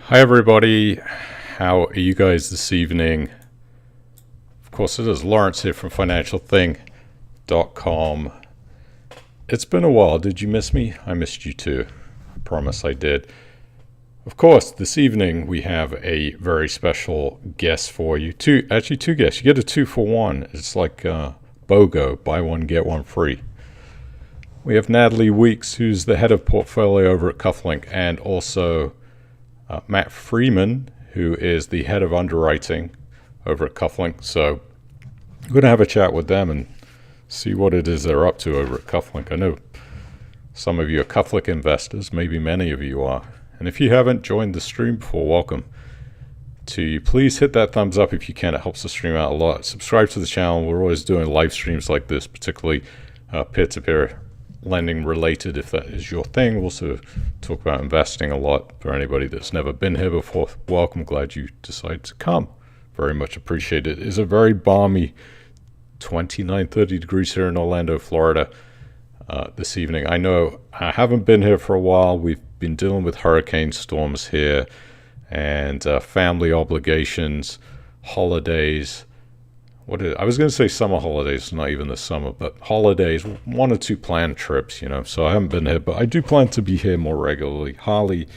Hi everybody, how are you guys this evening? Of course it is Lawrence here from financialthing.com. It's been a while, did you miss me? I missed you too, I promise I did. Of course, this evening we have a very special guest for you. Two guests, you get a 2-for-1. It's like BOGO, buy one, get one free. We have Nattalie Weeks, who's the head of portfolio over at Kuflink, and also Matt Freeman, who is the head of underwriting over at Kuflink. So I'm going to have a chat with them and see what it is they're up to over at Kuflink. I know some of you are Kuflink investors, maybe many of you are. And if you haven't joined the stream before, welcome to you. Please hit that thumbs up if you can. It helps the stream out a lot. Subscribe to the channel. We're always doing live streams like this, particularly peer-to-peer lending related, if that is your thing. We'll also talk about investing a lot. For anybody that's never been here before, welcome. Glad you decided to come. Very much appreciate it. It's a very balmy 29, 30 degrees here in Orlando, Florida this evening. I know I haven't been here for a while. We've been dealing with hurricane storms here and family obligations, holidays. I was going to say summer holidays, not even the summer, but holidays, 1 or 2 planned trips, so I haven't been here, but I do plan to be here more regularly. Holly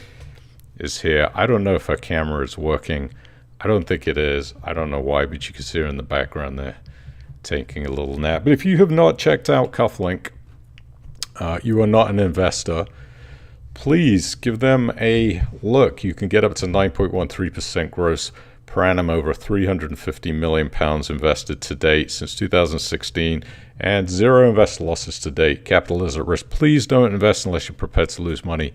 is here. I don't know if her camera is working. I don't think it is. I don't know why, but you can see her in the background there taking a little nap. But if you have not checked out Kuflink, you are not an investor, please give them a look. You can get up to 9.13% gross per annum, over 350 million pounds invested to date since 2016, and 0 investor losses to date. Capital is at risk. Please don't invest unless you're prepared to lose money.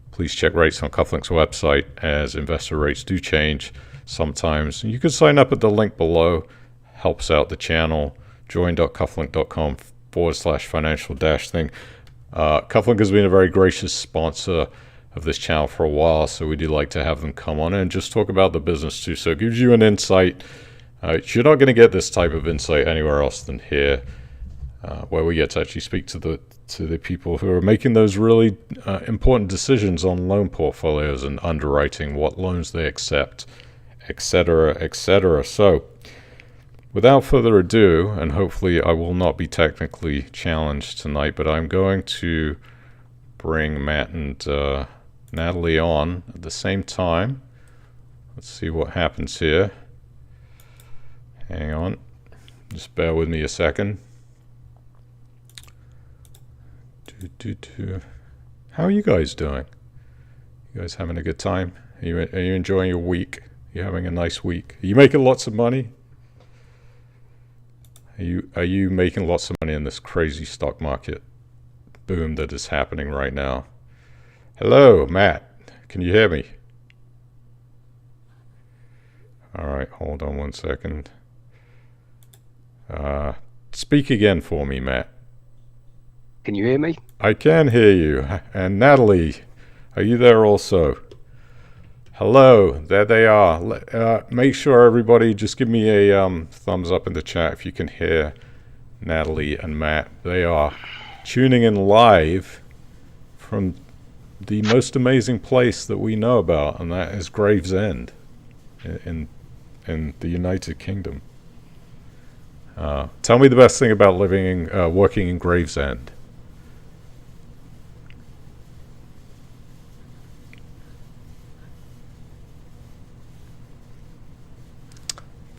Please check rates on Kuflink's website, as investor rates do change sometimes. You can sign up at the link below. Helps out the channel. join.kuflink.com/financial-thing. Kuflink has been a very gracious sponsor of this channel for a while, so we do like to have them come on and just talk about the business too. So it gives you an insight. You're not going to get this type of insight anywhere else than here, where we get to actually speak to the people who are making those really important decisions on loan portfolios and underwriting, what loans they accept, etc., etc. So without further ado, and hopefully I will not be technically challenged tonight, but I'm going to bring Matt and Nattalie on at the same time. Let's see what happens here. Hang on. Just bear with me a second. How are you guys doing? You guys having a good time? Are you enjoying your week? Are you having a nice week? Are you making lots of money? Are you making lots of money in this crazy stock market boom that is happening right now? Hello, Matt. Can you hear me? All right, hold on one second. Speak again for me, Matt. Can you hear me? I can hear you. And Nattalie, are you there also? Hello, there they are. Make sure everybody just give me a thumbs up in the chat if you can hear Nattalie and Matt. They are tuning in live from the most amazing place that we know about, and that is Gravesend in the United Kingdom. Tell me the best thing about working in Gravesend.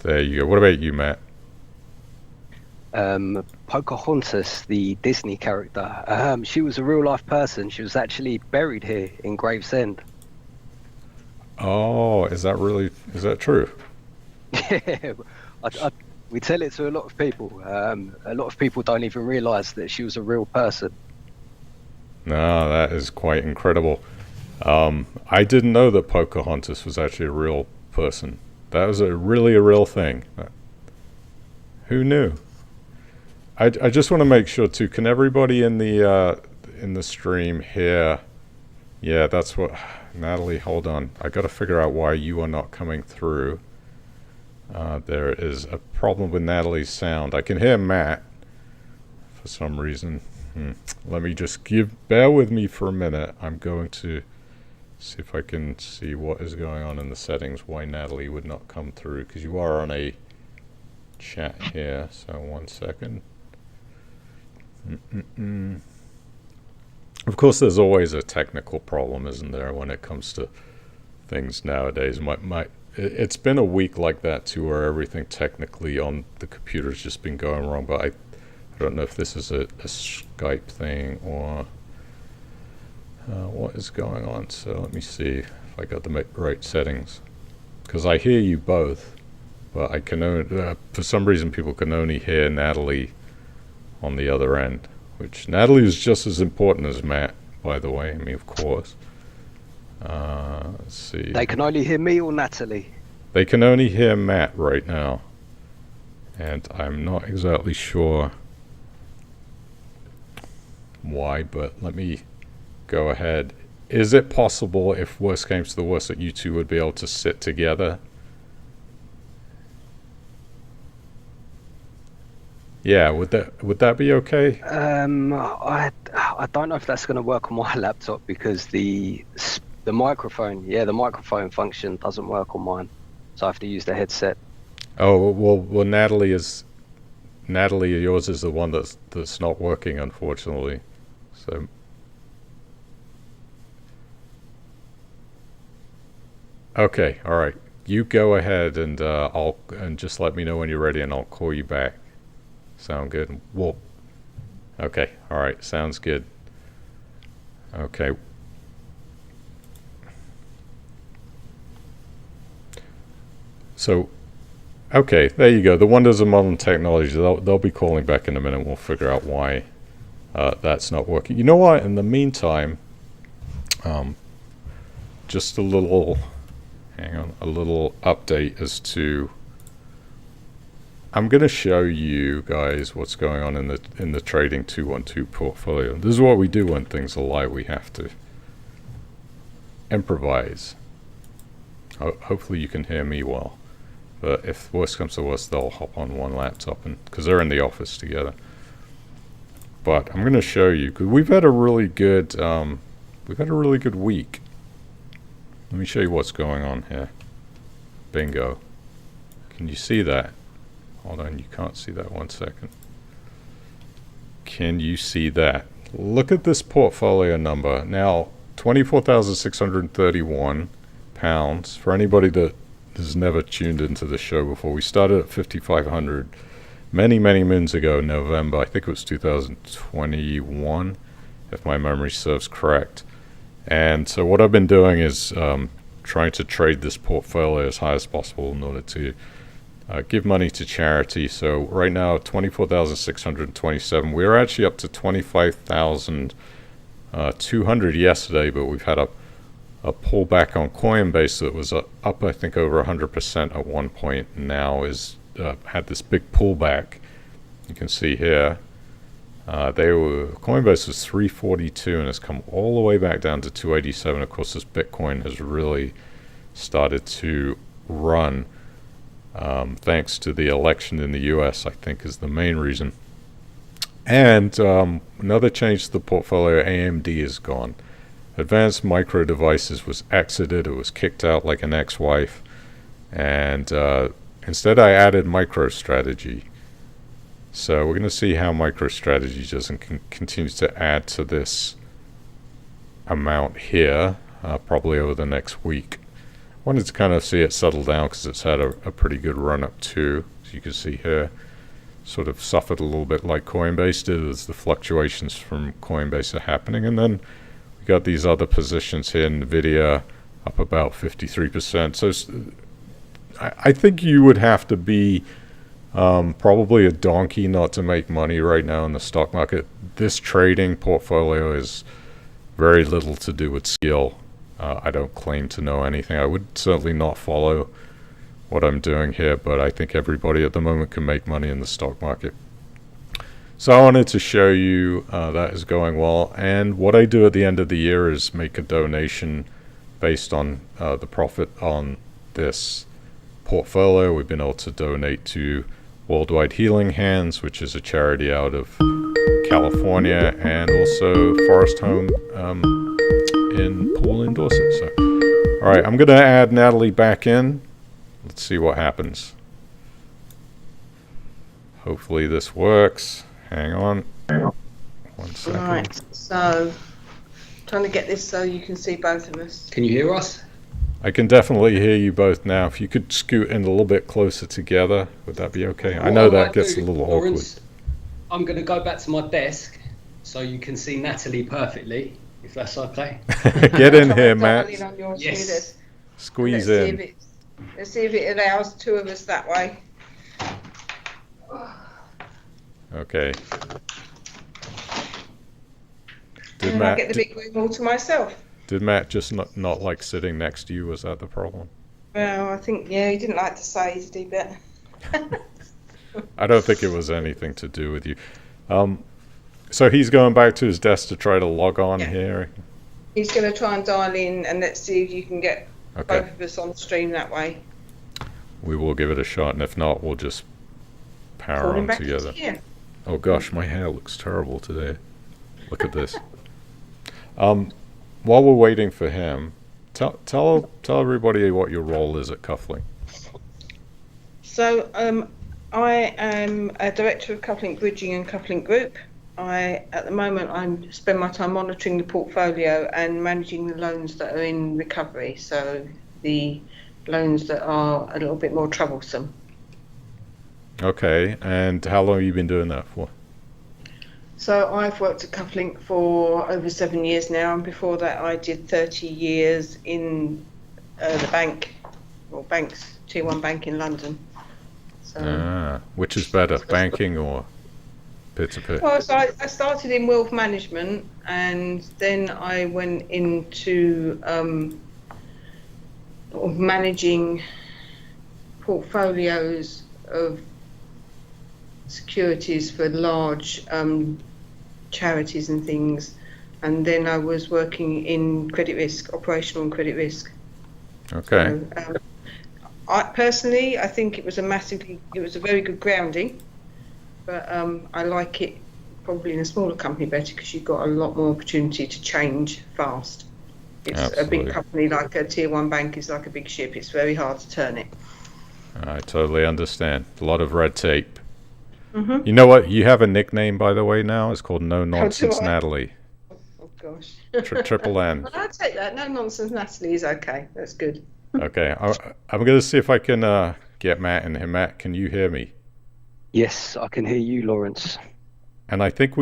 There you go. What about you, Matt? Pocahontas, the Disney character, she was a real life person. She was actually buried here in Gravesend. Oh, is that true? Yeah, we tell it to a lot of people. A lot of people don't even realize that she was a real person. No, that is quite incredible. I didn't know that Pocahontas was actually a real person. That was really a real thing. Who knew? I just want to make sure too. Can everybody in the stream hear? Yeah, that's what. Nattalie, hold on. I got to figure out why you are not coming through. There is a problem with Nattalie's sound. I can hear Matt for some reason. Let me just bear with me for a minute. I'm going to See if I can see what is going on in the settings, why Nattalie would not come through, because you are on a chat here. So 1 second. Of course, there's always a technical problem, isn't there, when it comes to things nowadays. It's been a week like that too, where everything technically on the computer's just been going wrong. But I don't know if this is a Skype thing or what is going on. So let me see if I got the right settings, because I hear you both, but I can only, for some reason people can only hear Nattalie on the other end, which Nattalie is just as important as Matt, by the way. I mean, of course. Let's see. They can only hear me or Nattalie? They can only hear Matt right now, and I'm not exactly sure why, but let me go ahead. Is it possible, if worst came to the worst, that you two would be able to sit together? Yeah, would that be okay? I don't know if that's going to work on my laptop, because the microphone function doesn't work on mine, so I have to use the headset. Oh well, Nattalie, yours is the one that's not working, unfortunately. So okay, all right. You go ahead and just let me know when you're ready, and I'll call you back. Sound good? Well, okay, all right, sounds good. Okay. So, okay, there you go. The wonders of modern technology. They'll be calling back in a minute. We'll figure out why that's not working. You know what? In the meantime, just a little update as to. I'm going to show you guys what's going on in the trading 212 portfolio. This is what we do when things are live. We have to improvise. Hopefully you can hear me well. But if worst comes to worst, they'll hop on one laptop, and because they're in the office together. But I'm going to show you, because we've had a really good week. Let me show you what's going on here. Bingo. Can you see that? Hold on, you can't see that. 1 second. Can you see that? Look at this portfolio number. Now, 24,631 pounds. For anybody that has never tuned into the show before, we started at 5,500 many moons ago, November. I think it was 2021, if my memory serves correct. And so what I've been doing is trying to trade this portfolio as high as possible in order to give money to charity. So right now, 24,627. We were actually up to 25,200 yesterday, but we've had a pullback on Coinbase that was up I think over 100% at one point. Now is had this big pullback. You can see here. Coinbase was 342 and has come all the way back down to 287. Of course, this Bitcoin has really started to run. Thanks to the election in the US, I think is the main reason. And another change to the portfolio, AMD is gone. Advanced Micro Devices was exited. It was kicked out like an ex-wife. And instead I added MicroStrategy. So we're going to see how MicroStrategy does and continues to add to this amount here, probably over the next week. Wanted to kind of see it settle down because it's had a pretty good run up too. As you can see here, sort of suffered a little bit like Coinbase did as the fluctuations from Coinbase are happening. And then we got these other positions here, NVIDIA up about 53%. So I think you would have to be probably a donkey not to make money right now in the stock market. This trading portfolio is very little to do with skill. I don't claim to know anything. I would certainly not follow what I'm doing here, but I think everybody at the moment can make money in the stock market. So I wanted to show you that is going well. And what I do at the end of the year is make a donation based on the profit on this portfolio. We've been able to donate to Worldwide Healing Hands, which is a charity out of California, and also Forest Home in Poole and Dorset. So, all right, I'm going to add Nattalie back in. Let's see what happens. Hopefully this works. Hang on. 1 second. Right, so trying to get this so you can see both of us. Can you hear us? I can definitely hear you both now. If you could scoot in a little bit closer together, would that be okay? I know that gets a little awkward. I'm going to go back to my desk so you can see Nattalie perfectly, if that's okay. Get in here, Matt. Yes. Squeeze in. Let's see if it allows two of us that way. Okay. And I get the big room all to myself. Did Matt just not like sitting next to you? Was that the problem? Well, I think, yeah, he didn't like to say, did he? But I don't think it was anything to do with you. So he's going back to his desk to try to log on here. He's going to try and dial in, and let's see if you can get Okay. both of us on stream that way. We will give it a shot, and if not, we'll just power Call him on back together. into here. Oh gosh, my hair looks terrible today. Look at this. While we're waiting for him, tell everybody what your role is at Kuflink. So I am a director of Kuflink Bridging and Kuflink Group. At the moment, I spend my time monitoring the portfolio and managing the loans that are in recovery. So the loans that are a little bit more troublesome. Okay, and how long have you been doing that for? So I've worked at Kuflink for over 7 years now, and before that I did 30 years in the bank, or banks, Tier 1 bank in London. So, which is better, banking or peer-to-peer? well, so I started in wealth management, and then I went into sort of managing portfolios of securities for large charities and things, and then I was working in credit risk, operational and credit risk. Okay. So, I think it was a very good grounding, but I like it probably in a smaller company better because you've got a lot more opportunity to change fast. It's Absolutely. a big company like a Tier 1 bank is like a big ship. It's very hard to turn it. I totally understand. A lot of red tape. Mm-hmm. You know what? You have a nickname, by the way, now. It's called No Nonsense I? Nattalie. Oh gosh. Triple N. Well, I'll take that. No nonsense, Nattalie is okay. That's good. Okay. I'm going to see if I can get Matt in here. Matt, can you hear me? Yes, I can hear you, Lawrence. And I think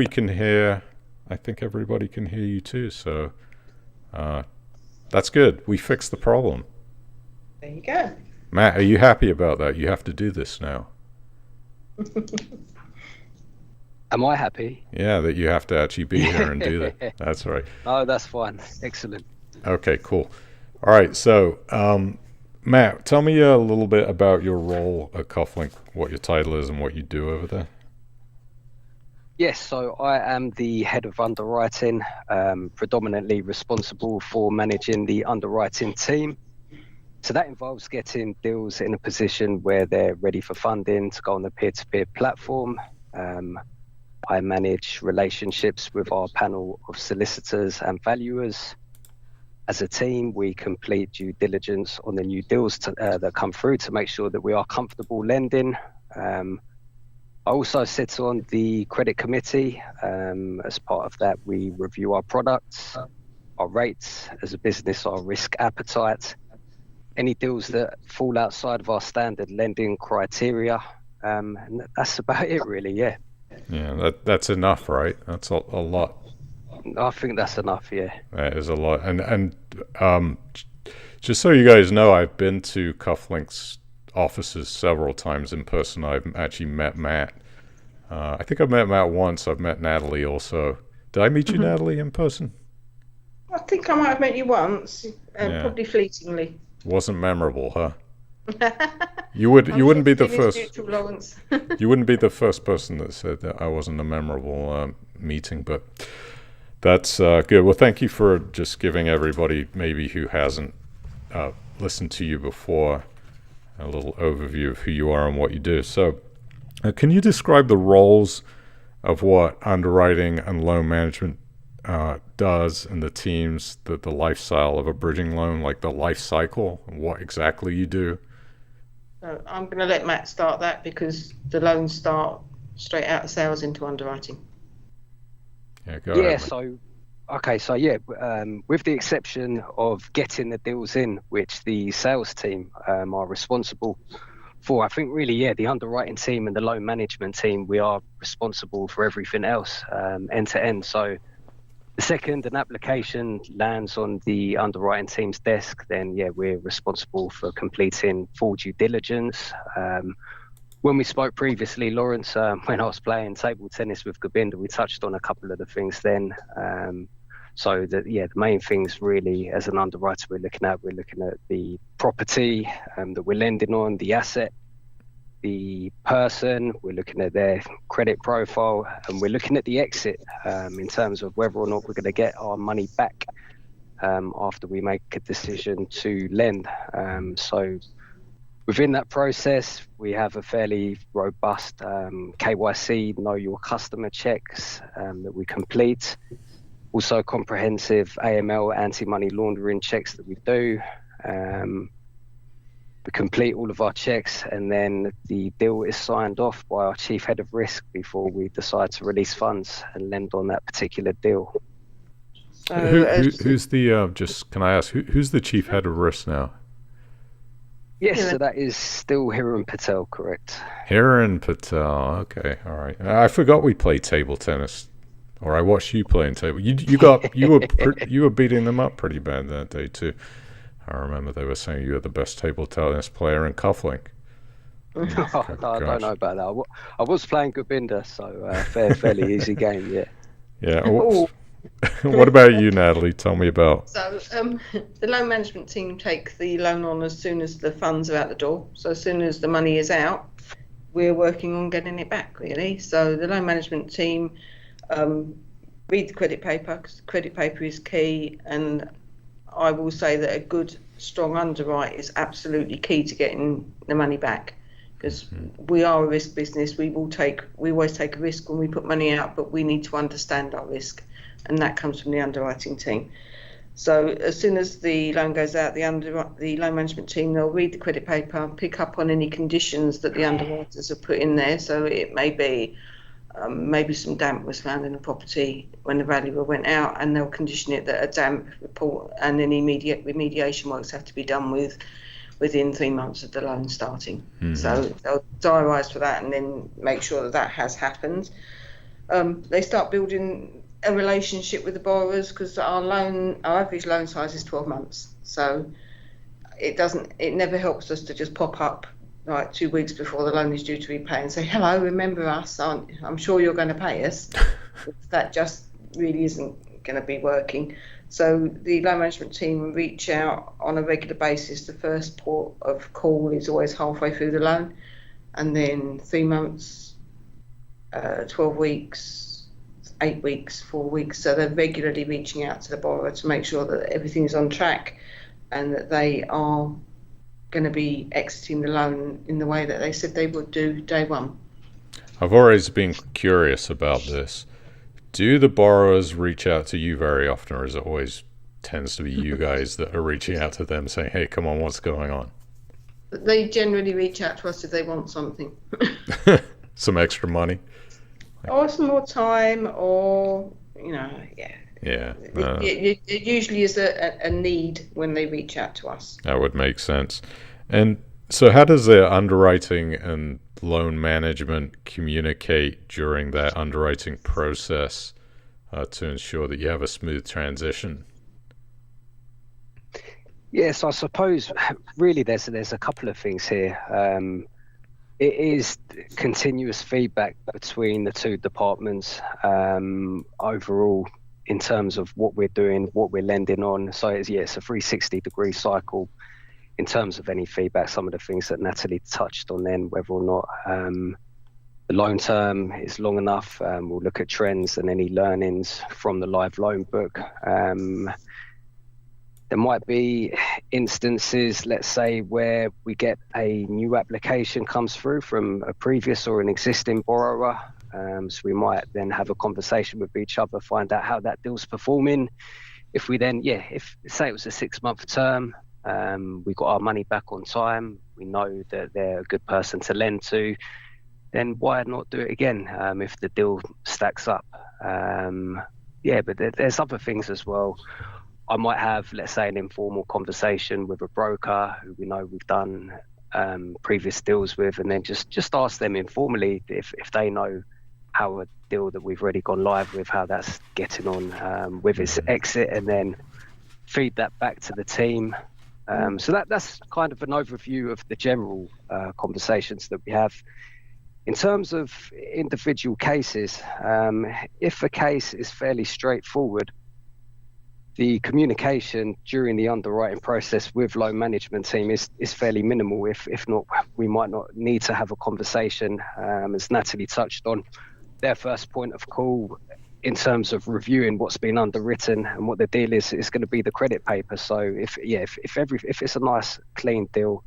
everybody can hear you too. So that's good. We fixed the problem. There you go. Matt, are you happy about that? You have to do this now. Am I happy? Yeah, that you have to actually be here and do that. That's right. Oh, that's fine. Excellent. Okay, cool. All right, so Matt, tell me a little bit about your role at Kuflink, what your title is and what you do over there. Yes, so I am the head of underwriting, predominantly responsible for managing the underwriting team. So that involves getting deals in a position where they're ready for funding to go on the peer-to-peer platform. I manage relationships with our panel of solicitors and valuers. As a team, we complete due diligence on the new deals that come through to make sure that we are comfortable lending. I also sit on the credit committee. As part of that, we review our products, our rates as a business, our risk appetite, any deals that fall outside of our standard lending criteria. And that's about it, really, yeah. Yeah, that's enough, right? That's a lot. I think that's enough, yeah. That is a lot. And just so you guys know, I've been to Kuflink's offices several times in person. I've actually met Matt. I think I've met Matt once. I've met Nattalie also. Did I meet you, Nattalie, in person? I think I might have met you once, probably fleetingly. Wasn't memorable, huh? You wouldn't be the first. You wouldn't be the first person that said that I wasn't a memorable meeting, but that's good. Well, thank you for just giving everybody maybe who hasn't listened to you before a little overview of who you are and what you do. So, can you describe the roles of what underwriting and loan management does and the teams, the life cycle of a bridging loan, like the life cycle, and what exactly you do? So I'm going to let Matt start that because the loans start straight out of sales into underwriting. Yeah, go ahead. With the exception of getting the deals in, which the sales team are responsible for, I think really, the underwriting team and the loan management team, we are responsible for everything else, end to end. So the second an application lands on the underwriting team's desk, then we're responsible for completing full due diligence. When we spoke previously, Lawrence, when I was playing table tennis with Gobinder, we touched on a couple of the things then. The main things really as an underwriter we're looking at the property that we're lending on, the asset, the person, we're looking at their credit profile, and we're looking at the exit in terms of whether or not we're going to get our money back after we make a decision to lend. So within that process, we have a fairly robust KYC, know your customer checks that we complete. Also comprehensive AML, anti-money laundering checks that we do. We complete all of our checks, and then the deal is signed off by our chief head of risk before we decide to release funds and lend on that particular deal. So Who's the, just can I ask, who's the chief head of risk now? Yes, so that is still Hiran Patel, correct? Hiran Patel, okay, all right. I forgot we played table tennis, or I watched you playing table. You were beating them up pretty bad that day too. I remember they were saying you were the best table tennis player in Kuflink. I don't know about that. I was playing Gobinder, so fairly easy game, yeah. Yeah. What about you, Nattalie? Tell me about. So the loan management team take the loan on as soon as the funds are out the door. So as soon as the money is out, we're working on getting it back, really. So the loan management team read the credit paper, because the credit paper is key, and I will say that a good, strong underwrite is absolutely key to getting the money back, because we are a risk business. We always take a risk when we put money out, but we need to understand our risk, and that comes from the underwriting team. So as soon as the loan goes out, the loan management team, they'll read the credit paper, pick up on any conditions that the underwriters have put in there. So it may be maybe some damp was found in the property when the valuer went out, and they'll condition it that a damp report and any immediate remediation works have to be done within 3 months of the loan starting. So they'll diarise for that and then make sure that has happened. They start building a relationship with the borrowers, because our average loan size is 12 months. So it never helps us to just pop up like 2 weeks before the loan is due to repay and say, hello, remember us, I'm sure you're going to pay us. That just really isn't going to be working. So the loan management team reach out on a regular basis. The first port of call is always halfway through the loan, and then 3 months, 12 weeks, 8 weeks, 4 weeks. So they're regularly reaching out to the borrower to make sure that everything's on track and that they are going to be exiting the loan in the way that they said they would do day one. I've always been curious about this. Do the borrowers reach out to you very often, or is it always tends to be you guys that are reaching out to them saying, hey, come on, what's going on? They generally reach out to us if they want something. Some extra money? Or some more time, or, Yeah. It usually is a need when they reach out to us. That would make sense. And so how does the underwriting and loan management communicate during that underwriting process to ensure that you have a smooth transition? Yes, I suppose really there's a couple of things here. It is continuous feedback between the two departments overall, in terms of what we're doing, what we're lending on. So it's a 360-degree cycle in terms of any feedback. Some of the things that Nattalie touched on then, whether or not the loan term is long enough. We'll look at trends and any learnings from the live loan book. There might be instances, let's say, where we get a new application comes through from a previous or an existing borrower. So we might then have a conversation with each other, find out how that deal's performing. If we then, if say it was a 6-month term, we got our money back on time, we know that they're a good person to lend to, then why not do it again if the deal stacks up? But there's other things as well. I might have, let's say, an informal conversation with a broker who we know we've done previous deals with, and then just ask them informally if they know how a deal that we've already gone live with, how that's getting on with its exit, and then feed that back to the team. So that's kind of an overview of the general conversations that we have. In terms of individual cases, if a case is fairly straightforward, the communication during the underwriting process with loan management team is fairly minimal. If not, we might not need to have a conversation. As Nattalie touched on, their first point of call in terms of reviewing what's been underwritten and what the deal is going to be the credit paper. So if it's a nice clean deal,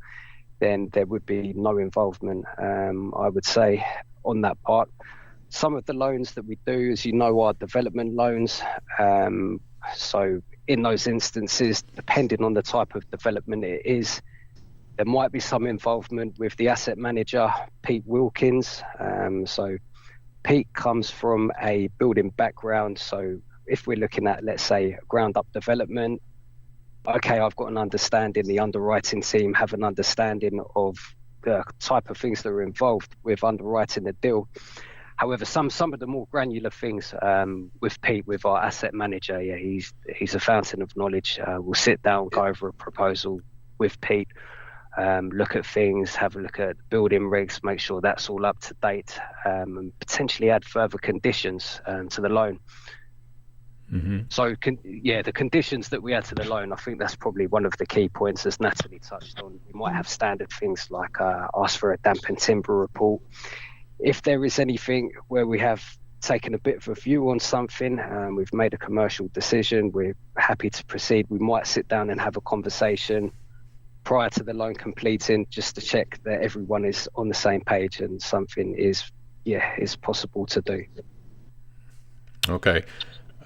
then there would be no involvement, I would say, on that part. Some of the loans that we do, as you know, are development loans. So in those instances, depending on the type of development it is, there might be some involvement with the asset manager, Pete Wilkins. So Pete comes from a building background. So if we're looking at, let's say, ground up development, okay, I've got an understanding, the underwriting team have an understanding of the type of things that are involved with underwriting the deal. However, some of the more granular things with Pete, with our asset manager, he's a fountain of knowledge. We'll sit down, go over a proposal with Pete, look at things, have a look at building regs, make sure that's all up to date, and potentially add further conditions to the loan. Mm-hmm. So, the conditions that we add to the loan, I think that's probably one of the key points, as Nattalie touched on. We might have standard things like ask for a damp and timber report. If there is anything where we have taken a bit of a view on something, we've made a commercial decision, we're happy to proceed, we might sit down and have a conversation prior to the loan completing, just to check that everyone is on the same page and something is possible to do. Okay.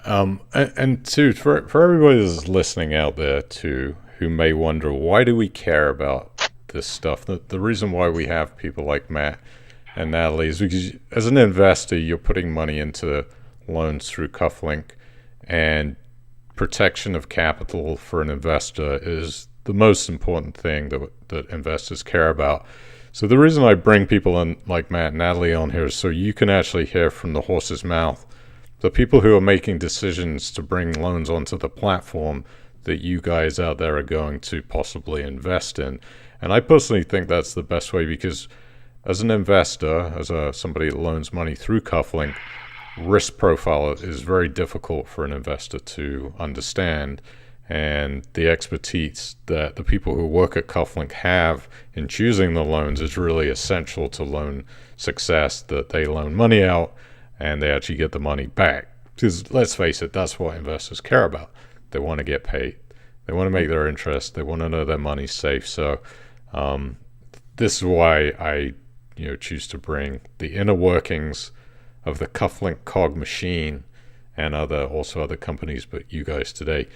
And too, for everybody that's listening out there too, who may wonder, why do we care about this stuff? The reason why we have people like Matt and Nattalie is because as an investor, you're putting money into loans through Kuflink, and protection of capital for an investor is the most important thing that investors care about. So the reason I bring people in like Matt and Nattalie on here is so you can actually hear from the horse's mouth the people who are making decisions to bring loans onto the platform that you guys out there are going to possibly invest in. And I personally think that's the best way, because as an investor, as somebody that loans money through Kuflink, risk profile is very difficult for an investor to understand. And the expertise that the people who work at Kuflink have in choosing the loans is really essential to loan success, that they loan money out and they actually get the money back. Because let's face it, that's what investors care about. They want to get paid. They want to make their interest. They want to know their money's safe. So this is why I choose to bring the inner workings of the Kuflink cog machine and also other companies, but you guys today.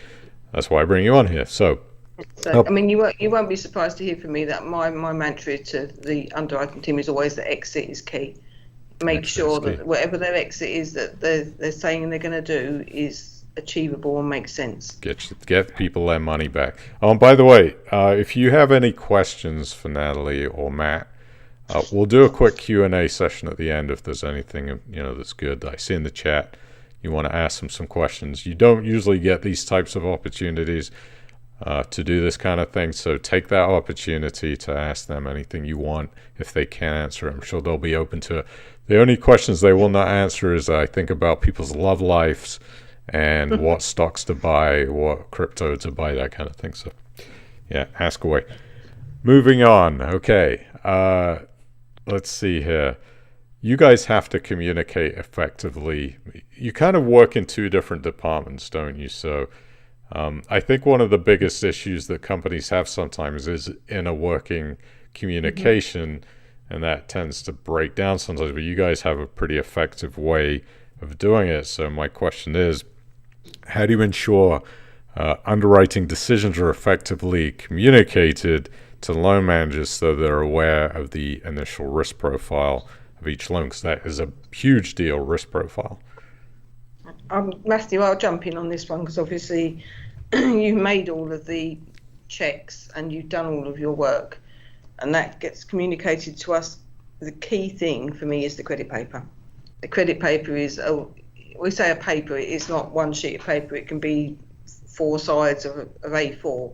That's why I bring you on here. So I mean, you won't be surprised to hear from me that my mantra to the underwriting team is always that exit is key. Make sure that whatever their exit is that they're saying they're going to do is achievable and makes sense. Get people their money back. By the way, if you have any questions for Nattalie or Matt, we'll do a quick Q&A session at the end if there's anything that's good that I see in the chat. You want to ask them some questions. You don't usually get these types of opportunities to do this kind of thing, so take that opportunity to ask them anything you want. If they can't answer it, I'm sure they'll be open to it. The only questions they will not answer is, I think, about people's love lives and what stocks to buy, what crypto to buy, that kind of thing. So yeah, ask away. Moving on. Okay, let's see here. You guys have to communicate effectively. You kind of work in two different departments, don't you? So I think one of the biggest issues that companies have sometimes is inner working communication. and that tends to break down sometimes, but you guys have a pretty effective way of doing it. So my question is, how do you ensure underwriting decisions are effectively communicated to loan managers so they're aware of the initial risk profile of each loan? Because that is a huge deal, risk profile. Matthew, I'll jump in on this one because obviously you've made all of the checks and you've done all of your work, and that gets communicated to us. The key thing for me is the credit paper. The credit paper is, we say a paper, it's not one sheet of paper, it can be 4 sides of A4,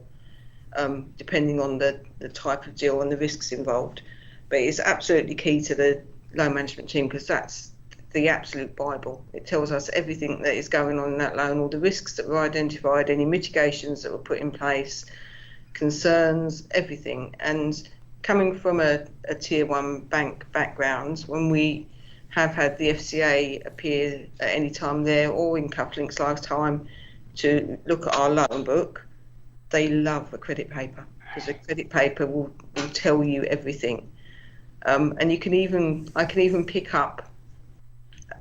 depending on the type of deal and the risks involved. But it's absolutely key to the loan management team because that's the absolute Bible. It tells us everything that is going on in that loan, all the risks that were identified, any mitigations that were put in place, concerns, everything. And coming from a tier 1 bank background, when we have had the FCA appear at any time there or in Kuflink's lifetime to look at our loan book, they love a credit paper because a credit paper will tell you everything. And I can even pick up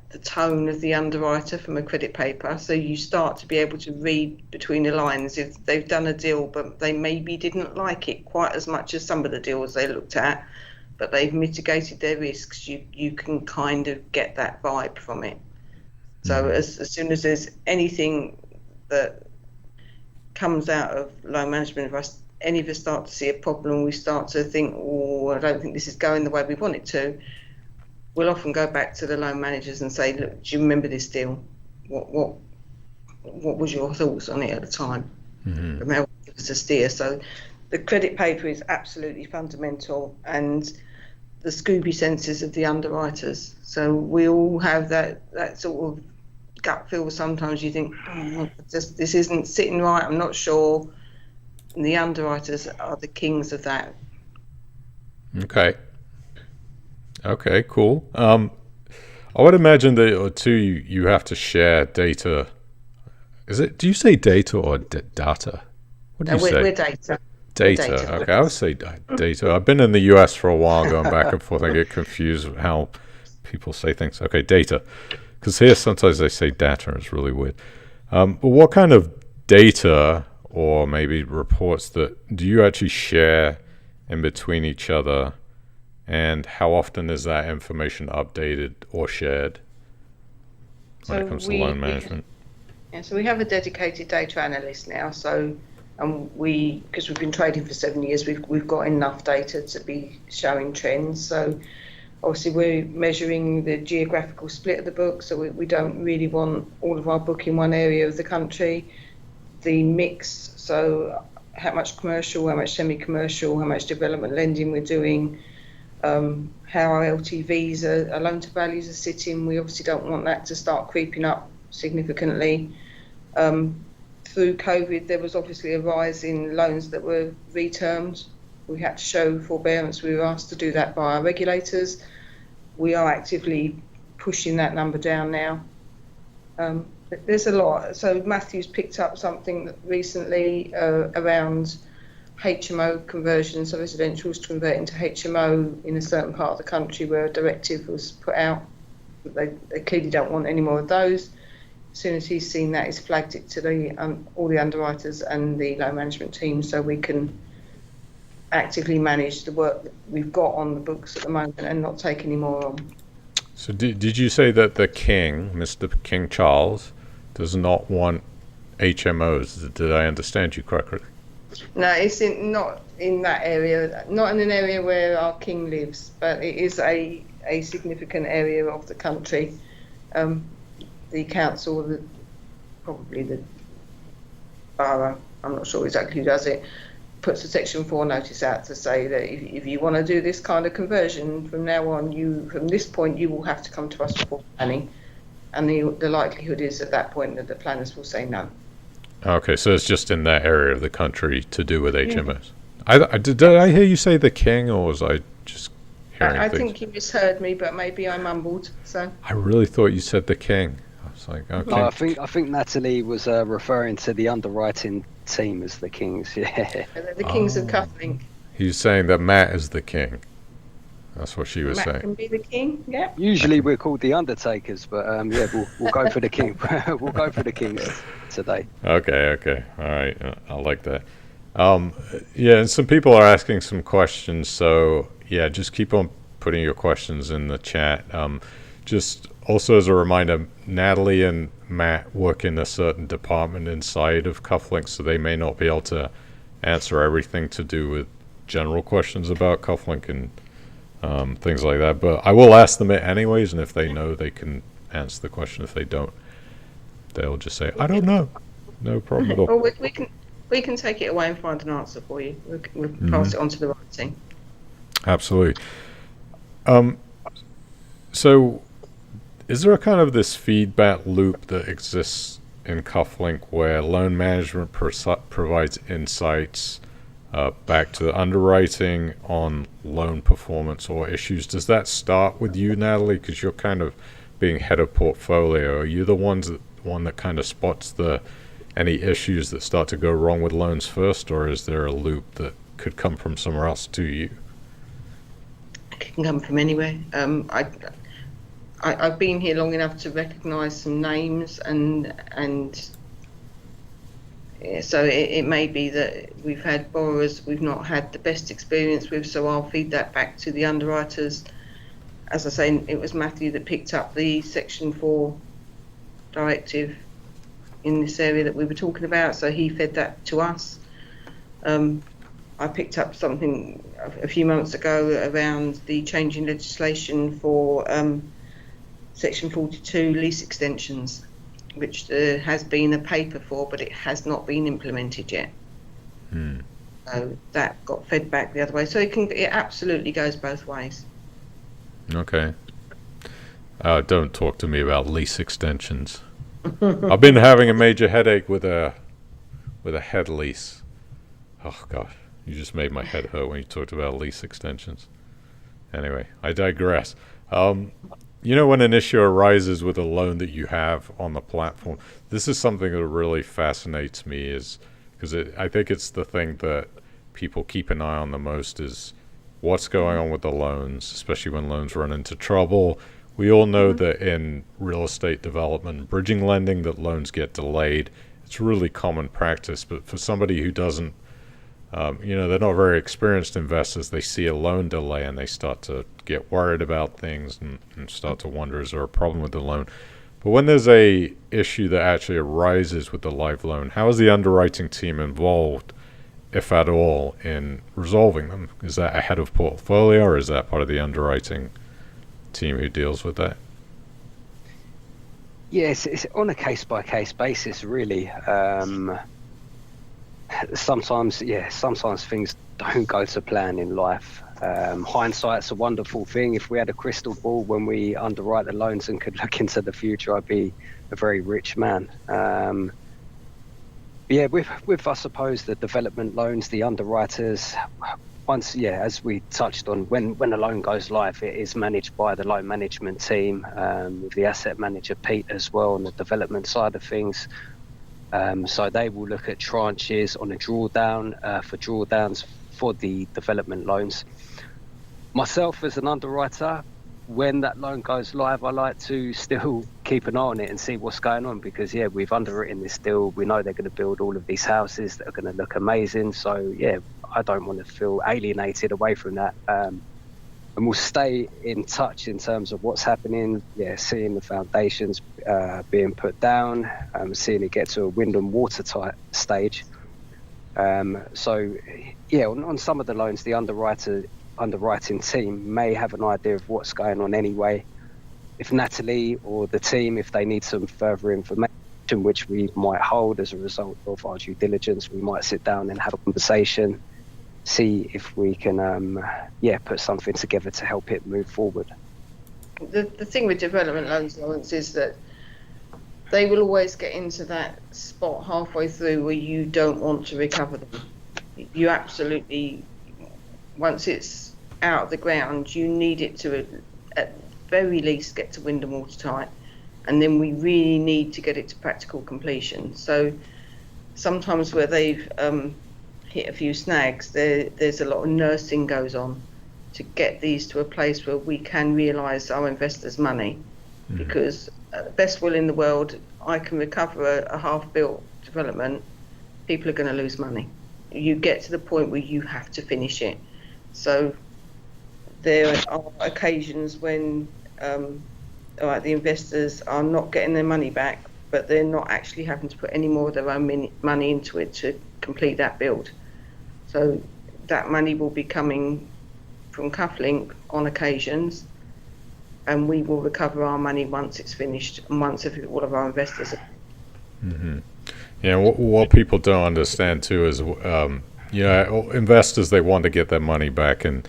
the tone of the underwriter from a credit paper, so you start to be able to read between the lines if they've done a deal but they maybe didn't like it quite as much as some of the deals they looked at, but they've mitigated their risks. You can kind of get that vibe from it. So as soon as there's anything that comes out of loan management, if any of us start to see a problem, we start to think, oh, I don't think this is going the way we want it to, we'll often go back to the loan managers and say, look, do you remember this deal? What was your thoughts on it at the time? And they'll give us a steer. So the credit paper is absolutely fundamental, and the Scooby senses of the underwriters. So we all have that sort of gut feel. Sometimes you think, this isn't sitting right, I'm not sure. And the underwriters are the kings of that. Okay, cool. I would imagine that too. You have to share data. Do you say data or data? What do you say? We're data. Data. Okay, I would say data. I've been in the US for a while, going back and forth. I get confused with how people say things. Okay, data. Because here sometimes they say data, and it's really weird. But what kind of data or maybe reports that do you actually share in between each other? And how often is that information updated or shared when it comes to loan management? So we have a dedicated data analyst now. So, because we've been trading for 7 years, we've got enough data to be showing trends. So obviously we're measuring the geographical split of the book. So we don't really want all of our book in one area of the country. The mix, so how much commercial, how much semi-commercial, how much development lending we're doing. How our LTVs, our loan to values are sitting. We obviously don't want that to start creeping up significantly. Through COVID, there was obviously a rise in loans that were retermed. We had to show forbearance. We were asked to do that by our regulators. We are actively pushing that number down now. But there's a lot. So Matthew's picked up something recently around HMO conversion, so residentials to convert into HMO in a certain part of the country where a directive was put out. They clearly don't want any more of those. As soon as he's seen that, he's flagged it to all the underwriters and the loan management team, so we can actively manage the work that we've got on the books at the moment and not take any more on. So did you say that the King, Mr. King Charles, does not want HMOs? Did I understand you correctly? No, it's not in that area, not in an area where our king lives, but it is a significant area of the country. The council, probably the borough, I'm not sure exactly who does it, puts a Section 4 notice out to say that if you want to do this kind of conversion, from now on, from this point, you will have to come to us for planning. And the likelihood is at that point that the planners will say no. Okay, so it's just in that area of the country to do with HMOs. Did I hear you say the King, or was I just hearing I things? think you misheard me, but maybe I mumbled. So I really thought you said the King. I was like, okay. No, I think Nattalie was referring to the underwriting team as the Kings. Yeah. the Kings of Kuflink. He's saying that Matt is the King. That's what she was Matt saying. can be the king. Yeah. Usually we're called the Undertakers, but yeah, we'll go for the king. We'll go for the kings today. Okay. All right. I like that. Yeah, and some people are asking some questions, so yeah, just keep on putting your questions in the chat. Just also as a reminder, Nattalie and Matt work in a certain department inside of Kuflink, so they may not be able to answer everything to do with general questions about Kuflink and things like that. But I will ask them it anyways, and if they know, they can answer the question. If they don't, they'll just say, I don't know. No problem at all. Or we can take it away and find an answer for you. We'll pass it on to the right team. Absolutely. So is there a kind of this feedback loop that exists in Kuflink where loan management provides insights back to the underwriting on loan performance or issues? Does that start with you, Nattalie? Because you're kind of being head of portfolio. Are you the one that kind of spots any issues that start to go wrong with loans first, or is there a loop that could come from somewhere else to you? It can come from anywhere. I've been here long enough to recognise some names, and yeah, so it may be that we've had borrowers we've not had the best experience with, so I'll feed that back to the underwriters. As I say, it was Matthew that picked up the Section 4 directive in this area that we were talking about, so he fed that to us. I picked up something a few months ago around the change in legislation for Section 42 lease extensions, which there has been a paper for, but it has not been implemented yet. So that got fed back the other way. So it absolutely goes both ways. Okay. Don't talk to me about lease extensions. I've been having a major headache with a head lease. Oh gosh, you just made my head hurt when you talked about lease extensions. Anyway, I digress. When an issue arises with a loan that you have on the platform, this is something that really fascinates me, is because I think it's the thing that people keep an eye on the most is what's going on with the loans, especially when loans run into trouble. We all know that in real estate development, bridging lending, that loans get delayed. It's really common practice, but for somebody who doesn't, they're not very experienced investors, they see a loan delay and they start to get worried about things and start to wonder, is there a problem with the loan? But when there's a issue that actually arises with the live loan, how is the underwriting team involved, if at all, in resolving them? Is that a head of portfolio, or is that part of the underwriting team who deals with that? Yes, it's on a case-by-case basis, really. Sometimes things don't go to plan in life. Hindsight's a wonderful thing. If we had a crystal ball when we underwrite the loans and could look into the future, I'd be a very rich man. With I suppose the development loans, the underwriters, as we touched on, when a loan goes live, it is managed by the loan management team, with the asset manager Pete as well on the development side of things. So they will look at tranches on a drawdown for drawdowns for the development loans. Myself as an underwriter, when that loan goes live, I like to still keep an eye on it and see what's going on, because we've underwritten this deal. We know they're going to build all of these houses that are going to look amazing. So I don't want to feel alienated away from that. And we'll stay in touch in terms of what's happening. Seeing the foundations being put down, seeing it get to a wind and watertight stage. On some of the loans, the underwriting team may have an idea of what's going on anyway. If Nattalie or the team, if they need some further information, which we might hold as a result of our due diligence, we might sit down and have a conversation, see if we can put something together to help it move forward. The thing with development loans, Lawrence, is that they will always get into that spot halfway through where you don't want to recover them. You absolutely, once it's out of the ground, you need it to at very least get to wind and watertight, and then we really need to get it to practical completion. So sometimes where they've hit a few snags, there's a lot of nursing goes on, to get these to a place where we can realise our investors' money. Because best will in the world, I can recover a half-built development, people are going to lose money. You get to the point where you have to finish it. So there are occasions when the investors are not getting their money back, but they're not actually having to put any more of their own money into it to complete that build. So that money will be coming from Kuflink on occasions, and we will recover our money once it's finished and once all of our investors are. Yeah, what people don't understand too is, investors, they want to get their money back, and